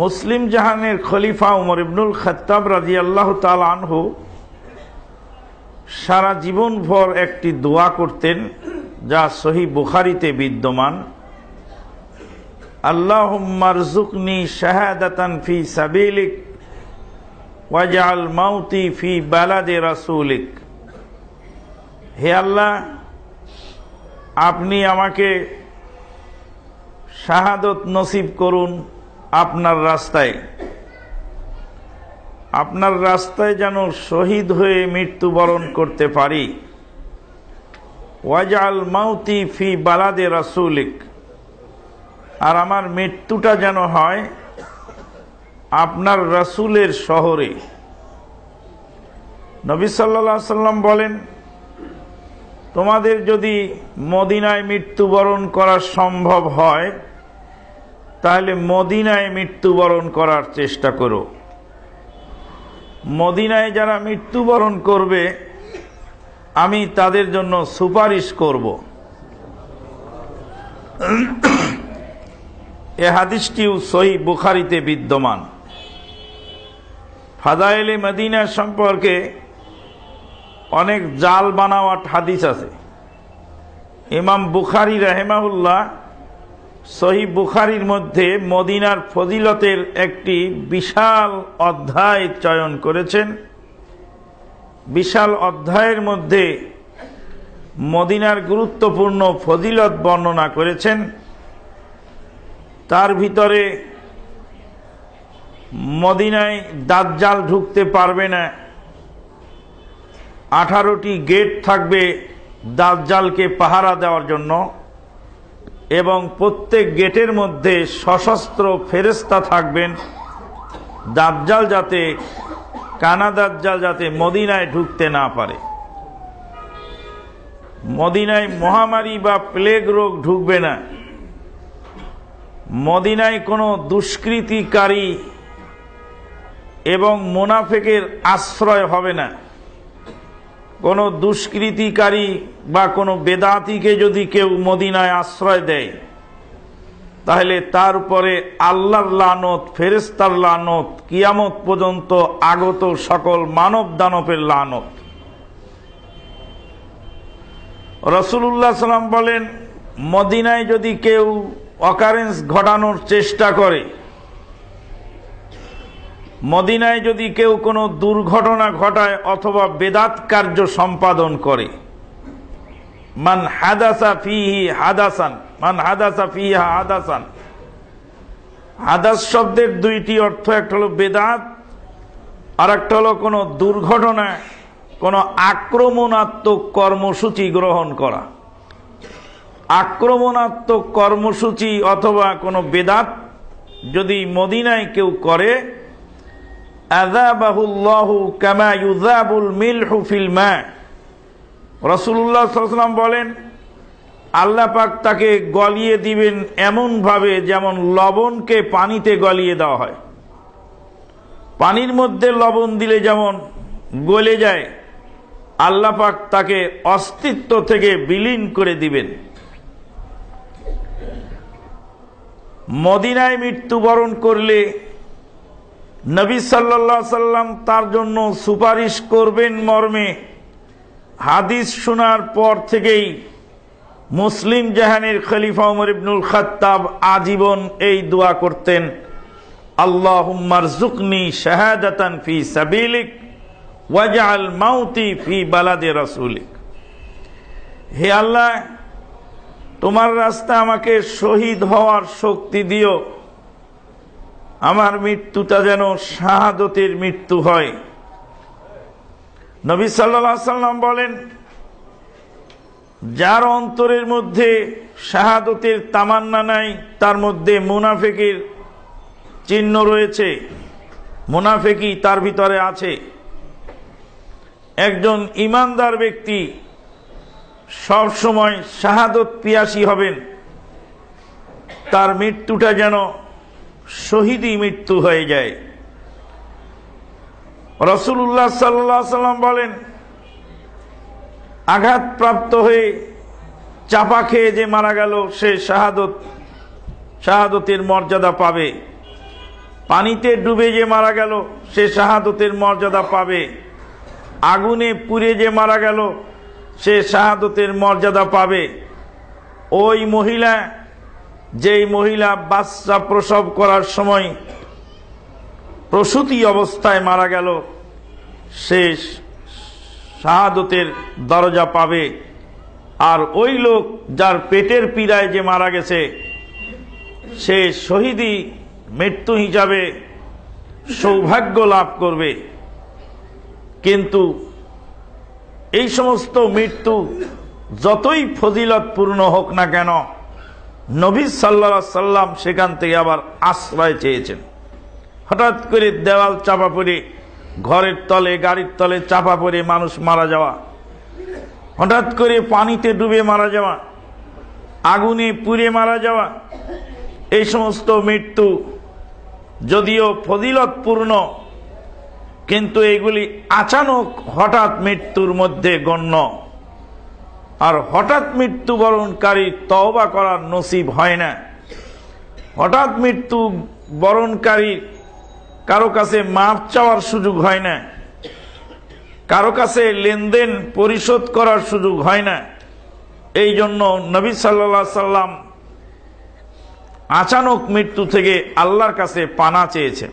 মুসলিম জাহানের খলিফা উমর ইবনুল খাত্তাব রাদিয়াল্লাহু তাআলা আনহু সারা জীবন ভর একটি দোয়া করতেন, যা সহিহ বুখারীতে বিদ্যমান। আল্লাহুম্মা রযুকনি শাহাদাতান ফি সাবিলিক ওয়াজআল মাউতি ফি বালাদি রাসূলিক। হে আল্লাহ, আপনি আমাকে শাহাদত নসিব করুন আপনার রাস্তায়। আপনার রাস্তায় যেন শহীদ হয়ে মৃত্যুবরণ করতে পারি। ওয়াজআল মাউতি ফি বালাদি রাসূলিক, আর আমার মৃত্যুটা যেন হয় আপনার রাসূলের শহরে। নবী সাল্লাল্লাহু আলাইহি সাল্লাম বলেন, তোমাদের যদি মদিনায় মৃত্যুবরণ করা সম্ভব হয় তাহলে মদিনায় মৃত্যুবরণ করার চেষ্টা করো। মদিনায় যারা মৃত্যুবরণ করবে আমি তাদের জন্য সুপারিশ করব। এ হাদিসটিও সহিহ বুখারীতে বিদ্যমান। ফাদায়েলে মদিনা সম্পর্কে অনেক জাল বানাওয়াট হাদিস আছে। ইমাম বুখারী রাহিমাহুল্লাহ সহিহ বুখারীর মধ্যে মদিনার ফজিলতের একটি বিশাল অধ্যায় চয়ন করেছেন। বিশাল অধ্যায়ের মধ্যে মদিনার গুরুত্বপূর্ণ ফজিলত বর্ণনা করেছেন। তার ভিতরে মদিনায় দাজ্জাল ঢুকতে পারবে না, 18টি গেট থাকবে দাজ্জালকে পাহারা দেওয়ার জন্য, এবং প্রত্যেক গেটের মধ্যে সশস্ত্র ফেরেশতা থাকবেন, দাজ্জাল যাতে কানা দাজ্জাল যাতে মদিনায় ঢুকতে না পারে। মদিনায় মহামারী বা প্লেগ রোগ ঢুকবে না। মদিনায় কোনো দুষ্কৃতিকারী এবং মুনাফিকের আশ্রয় হবে না। কোনো দুষ্কৃতিকারী বা কোনো বেদাতীকে যদি কেউ মদিনায় আশ্রয় দেয় তাহলে তার উপরে আল্লাহর লানত, ফেরেশতার লানত, কিয়ামত পর্যন্ত আগত সকল মানব দানবের লানত। রাসূলুল্লাহ সাল্লাল্লাহু আলাইহি ওয়াসাল্লাম বলেন, মদিনায় যদি কেউ অকারেন্স ঘটানোর চেষ্টা করে, মদিনায় যদি কেউ কোনো দুর্ঘটনা ঘটায় অথবা বেদাত কার্য সম্পাদন করে, মান হাদাসা ফিহি হাদাসান, মান হাদাসা ফিহা হাদাসান। হাদাস শব্দের দুইটি অর্থ, একটা হলো বেদাত আর একটা হলো কোনো দুর্ঘটনা, কোনো আক্রমণাত্মক কর্মসূচি গ্রহণ করা। আক্রমণাত্মক কর্মসূচি অথবা কোনো বেদাত যদি মদিনায় কেউ করে, আযাবাহুল্লাহু কামা ইউযাবুল মিলহু ফিল মা। রাসূলুল্লাহ সাল্লাল্লাহু আলাইহি ওয়াসাল্লাম বলেন, আল্লাহ পাক তাকে গলিয়ে দিবেন এমন ভাবে যেমন লবণকে পানিতে গলিয়ে দেওয়া হয়। পানির মধ্যে লবণ দিলে যেমন গলে যায়, আল্লাহ পাক তাকে অস্তিত্ব থেকে বিলীন করে দিবেন। মদিনায় মৃত্যুবরণ করলে নবী সাল্লাল্লাহু আলাইহি সাল্লাম তার জন্য সুপারিশ করবেন মর্মে হাদিস শোনার পর থেকেই মুসলিম জাহানের খলিফা উমর ইবনুল খাত্তাব আজীবন এই দোয়া করতেন, আল্লাহুম্মা রযুকনি শাহাদাতান ফি সাবিলিক ওয়াজআল মাউতি ফি বালাদি রাসূলিক। হে আল্লাহ, তোমার রাস্তা আমাকে শহীদ হওয়ার শক্তি দিও, আমার মৃত্যুটা যেন শাহাদতের মৃত্যু হয়। নবী সাল্লাল্লাহু আলাইহি সাল্লাম বলেন, যার অন্তরের মধ্যে শাহাদতের তামান্না নাই তার মধ্যে মুনাফিকের চিহ্ন রয়েছে, মুনাফিকি তার ভিতরে আছে। একজন ইমানদার ব্যক্তি সব সময় শাহাদত পিয়াসী হবেন, তার মৃত্যুটা যেন শহীদি মৃত্যু হয়ে যায়। রাসূলুল্লাহ সাল্লাল্লাহু আলাইহি ওয়াসাল্লাম বলেন, আঘাতপ্রাপ্ত হয়ে চাপা খেয়ে যে মারা গেল সে শাহাদতের মর্যাদা পাবে। পানিতে ডুবে যে মারা গেল সে শাহাদতের মর্যাদা পাবে, আগুনে পুড়ে যে মারা গেল সে শাহাদতের মর্যাদা পাবে। ওই মহিলা, যেই মহিলা বাচ্চা প্রসব করার সময় প্রসূতি অবস্থায় মারা গেল, সে শাহাদতের দরজা পাবে। আর ওই লোক যার পেটের পীড়ায় যে মারা গেছে সে শহীদি মৃত্যু হিসাবে সৌভাগ্য লাভ করবে। কিন্তু এই সমস্ত মৃত্যু যতই ফজিলতপূর্ণ হোক না কেন, নবী সাল্লাল্লাহু আলাইহি সাল্লাম সেখান থেকে আবার আশ্রয় চেয়েছেন। হঠাৎ করে দেওয়াল চাপা পড়ে, ঘরের তলে গাড়ির তলে চাপা পড়ে মানুষ মারা যাওয়া, হঠাৎ করে পানিতে ডুবে মারা যাওয়া, আগুনে পুড়ে মারা যাওয়া, এই সমস্ত মৃত্যু যদিও ফজিলতপূর্ণ কিন্তু এগুলি আচানক হঠাৎ মৃত্যুর মধ্যে গণ্য। আর হঠাৎ মৃত্যুবরণকারী তওবা করার নসিব হয় না। হঠাৎ মৃত্যু বরণকারী কারো কাছে মাপ চাওয়ার সুযোগ হয় না, কারো কাছে লেনদেন পরিশোধ করার সুযোগ হয় না। এই জন্য নবী সাল্লাল্লাহু আলাইহি সাল্লাম আচানক মৃত্যু থেকে আল্লাহর কাছে পানা চেয়েছেন।